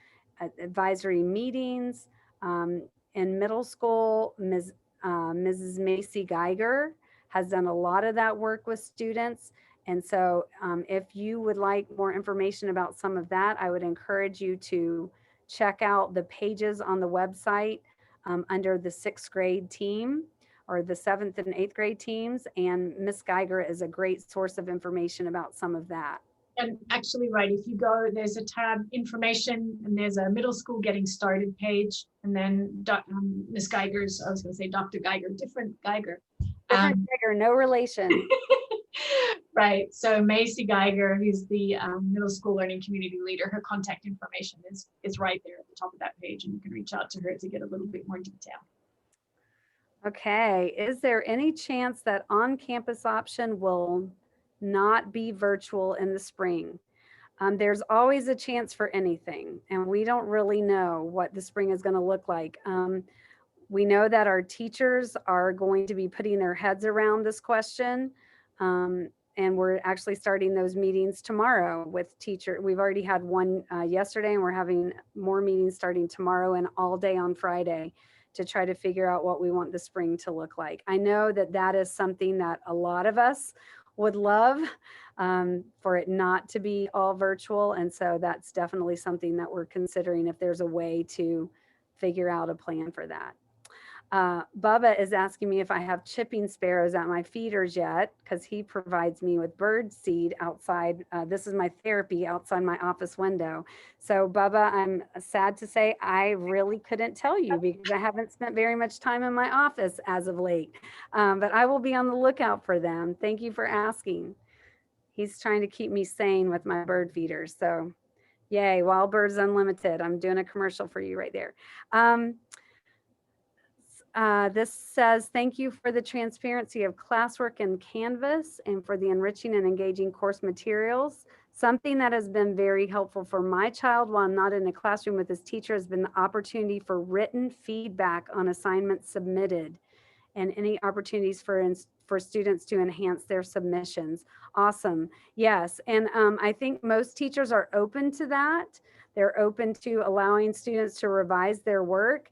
advisory meetings. In middle school, Mrs. Macy Geiger has done a lot of that work with students. And so if you would like more information about some of that, I would encourage you to check out the pages on the website under the sixth grade team or the seventh and eighth grade teams. And Miss Geiger is a great source of information about some of that. And actually, right, if you go, there's a tab information and there's a middle school getting started page. And then Miss Geiger's, I was going to say Dr. Geiger, different Geiger. Different Geiger, no relation. Right. So Macy Geiger, who's the middle school learning community leader, her contact information is right there at the top of that page. And you can reach out to her to get a little bit more detail. Okay. Is there any chance that on-campus option will not be virtual in the spring? There's always a chance for anything, and we don't really know what the spring is going to look like. We know that our teachers are going to be putting their heads around this question. And we're actually starting those meetings tomorrow with teacher. We've already had one yesterday, and we're having more meetings starting tomorrow and all day on Friday to try to figure out what we want the spring to look like. I know that that is something that a lot of us would love, for it not to be all virtual. And so that's definitely something that we're considering, if there's a way to figure out a plan for that. Bubba is asking me if I have chipping sparrows at my feeders yet, because he provides me with bird seed outside. This is my therapy outside my office window. So Bubba, I'm sad to say I really couldn't tell you because I haven't spent very much time in my office as of late. But I will be on the lookout for them. Thank you for asking. He's trying to keep me sane with my bird feeders. So yay, Wild Birds Unlimited. I'm doing a commercial for you right there. This says, thank you for the transparency of classwork and Canvas and for the enriching and engaging course materials. Something that has been very helpful for my child while I'm not in a classroom with his teacher has been the opportunity for written feedback on assignments submitted and any opportunities for students to enhance their submissions. Awesome. Yes. And I think most teachers are open to that. They're open to allowing students to revise their work.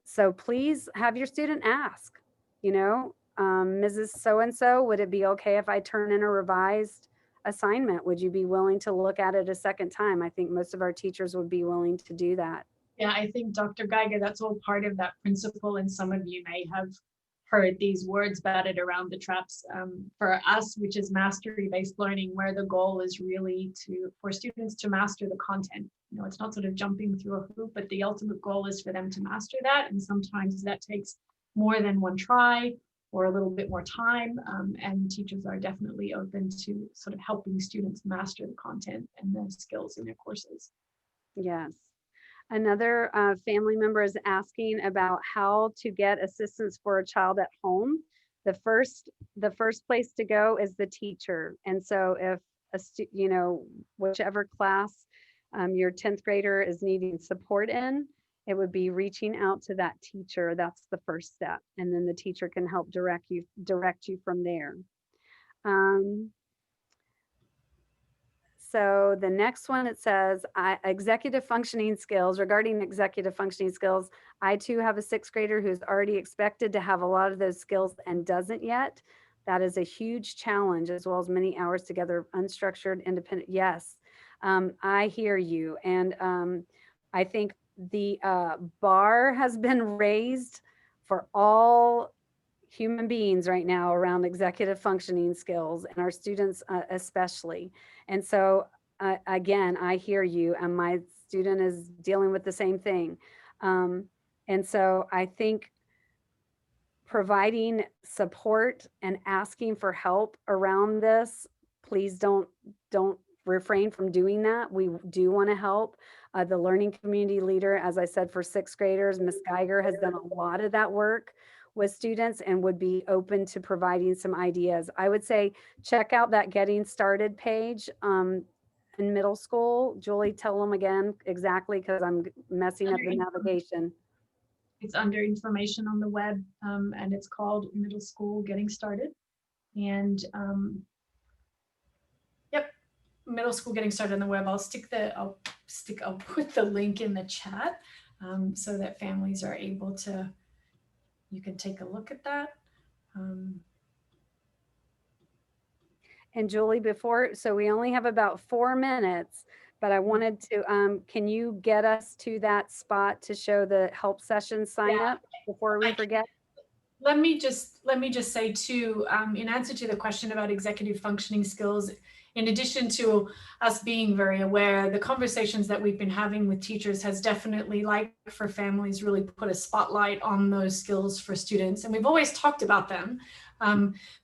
So please have your student ask, Mrs. So-and-so, would it be okay if I turn in a revised assignment? Would you be willing to look at it a second time? I think most of our teachers would be willing to do that. Yeah, I think Dr. Geiger, that's all part of that principle. And some of you may have heard these words batted around the traps. For us, which is mastery-based learning, where the goal is really for students to master the content. It's not sort of jumping through a hoop, but the ultimate goal is for them to master that. And sometimes that takes more than one try or a little bit more time. And teachers are definitely open to sort of helping students master the content and the skills in their courses. Yes. Another family member is asking about how to get assistance for a child at home. The first place to go is the teacher. And so if whichever class your 10th grader is needing support in, It would be reaching out to that teacher. That's the first step. And then the teacher can help direct you from there. Um, so the next one, it says executive functioning skills. Regarding executive functioning skills, I too have a sixth grader who's already expected to have a lot of those skills and doesn't yet. That is a huge challenge, as well as many hours together, unstructured, independent. Yes, I hear you. And I think the bar has been raised for all human beings right now around executive functioning skills, and our students especially. And so, again, I hear you, and my student is dealing with the same thing. And so I think providing support and asking for help around this, please don't refrain from doing that. We do want to help. The learning community leader, as I said, for sixth graders, Miss Geiger has done a lot of that work with students and would be open to providing some ideas. I would say check out that Getting Started page in middle school. Julie, tell them again exactly, because I'm messing up the navigation. It's under information on the web, and it's called Middle School Getting Started. And yep, Middle School Getting Started on the web. I'll put the link in the chat, so that families are able to, you can take a look at that. And Julie, so we only have about 4 minutes, but I wanted to, can you get us to that spot to show the help session sign Yeah, up before we forget? Let me just say too, in answer to the question about executive functioning skills, in addition to us being very aware, the conversations that we've been having with teachers has definitely, like for families, really put a spotlight on those skills for students. And we've always talked about them,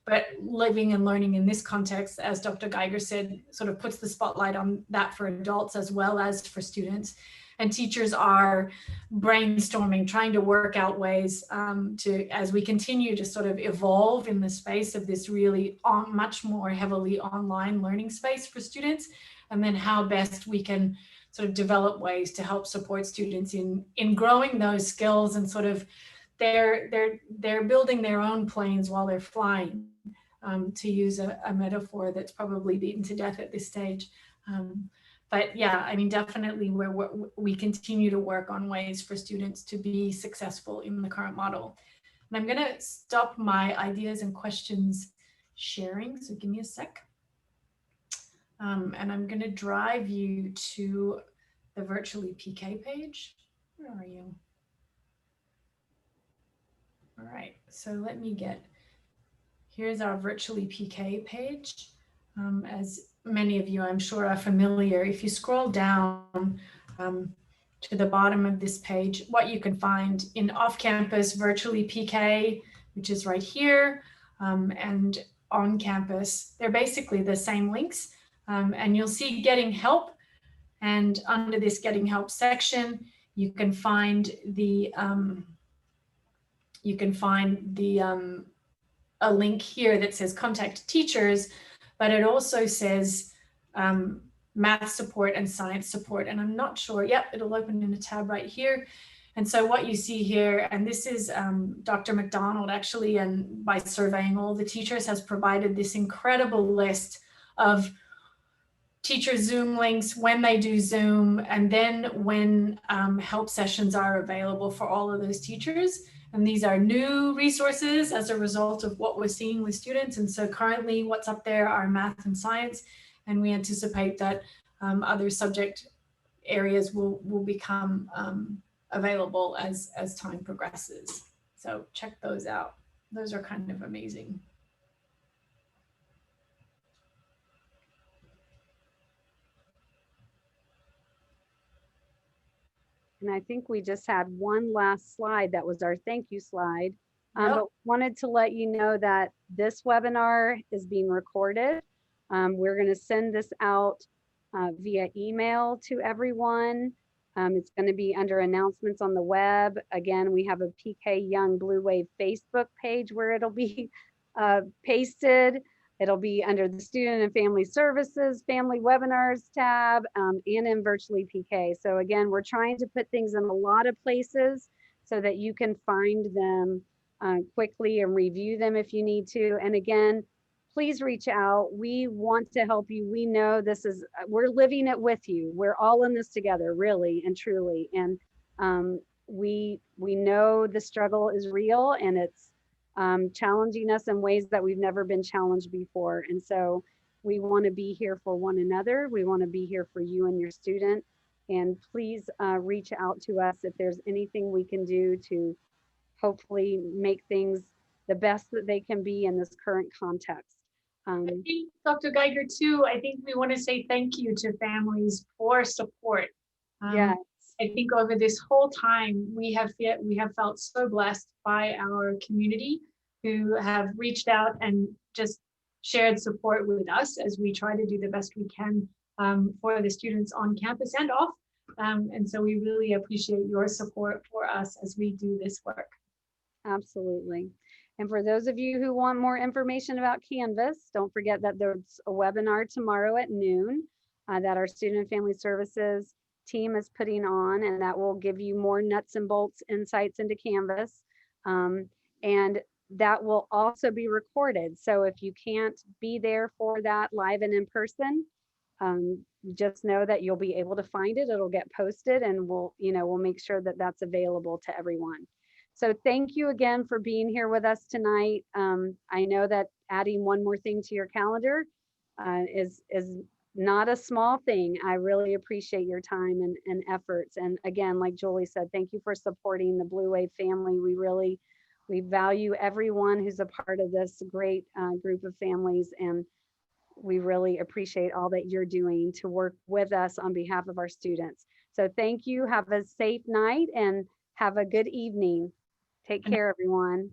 but living and learning in this context, as Dr. Geiger said, sort of puts the spotlight on that for adults as well as for students. And teachers are brainstorming, trying to work out ways as we continue to sort of evolve in the space of this really much more heavily online learning space for students, and then how best we can sort of develop ways to help support students in growing those skills, and sort of they're building their own planes while they're flying, to use a metaphor that's probably beaten to death at this stage. But yeah, I mean, definitely we continue to work on ways for students to be successful in the current model. And I'm going to stop my ideas and questions sharing. So give me a sec. And I'm going to drive you to the Virtually PK page. Where are you? All right, so let me here's our Virtually PK page. As many of you, I'm sure, are familiar, if you scroll down to the bottom of this page, what you can find in off-campus Virtually PK, which is right here, and on campus, they're basically the same links. And you'll see Getting Help, and under this Getting Help section, you can find a link here that says Contact Teachers, but it also says math support and science support. And I'm not sure, yep, it'll open in a tab right here. And so what you see here, and this is Dr. McDonald actually, and by surveying all the teachers, has provided this incredible list of teacher Zoom links when they do Zoom, and then when help sessions are available for all of those teachers. And these are new resources as a result of what we're seeing with students. And so currently what's up there are math and science, and we anticipate that other subject areas will become available as time progresses. So check those out. Those are kind of amazing. And I think we just had one last slide that was our thank you slide. Yep. But wanted to let you know that this webinar is being recorded. We're going to send this out via email to everyone. It's going to be under announcements on the web. Again, we have a PK Yonge Blue Wave Facebook page where it'll be pasted. It'll be under the Student and Family Services, Family Webinars tab, and in Virtually PK. So again, we're trying to put things in a lot of places so that you can find them quickly and review them if you need to. And again, please reach out. We want to help you. We know this is, we're living it with you. We're all in this together, really and truly. And we know the struggle is real, and it's challenging us in ways that we've never been challenged before. And so we want to be here for one another. We want to be here for you and your student. And please reach out to us if there's anything we can do to hopefully make things the best that they can be in this current context. I think, Dr. Geiger, too, I think we want to say thank you to families for support. Yes. I think over this whole time, we have felt so blessed by our community who have reached out and just shared support with us as we try to do the best we can for the students on campus and off. And so we really appreciate your support for us as we do this work. Absolutely. And for those of you who want more information about Canvas, don't forget that there's a webinar tomorrow at noon that our Student and Family Services team is putting on, and that will give you more nuts and bolts insights into Canvas. And that will also be recorded. So if you can't be there for that live and in person, just know that you'll be able to find it. It'll get posted, and we'll make sure that that's available to everyone. So thank you again for being here with us tonight. I know that adding one more thing to your calendar is not a small thing. I really appreciate your time and efforts. And again, like Julie said, thank you for supporting the Blue Wave family. We value everyone who's a part of this great group of families, and we really appreciate all that you're doing to work with us on behalf of our students. So thank you. Have a safe night and have a good evening. Take care, everyone.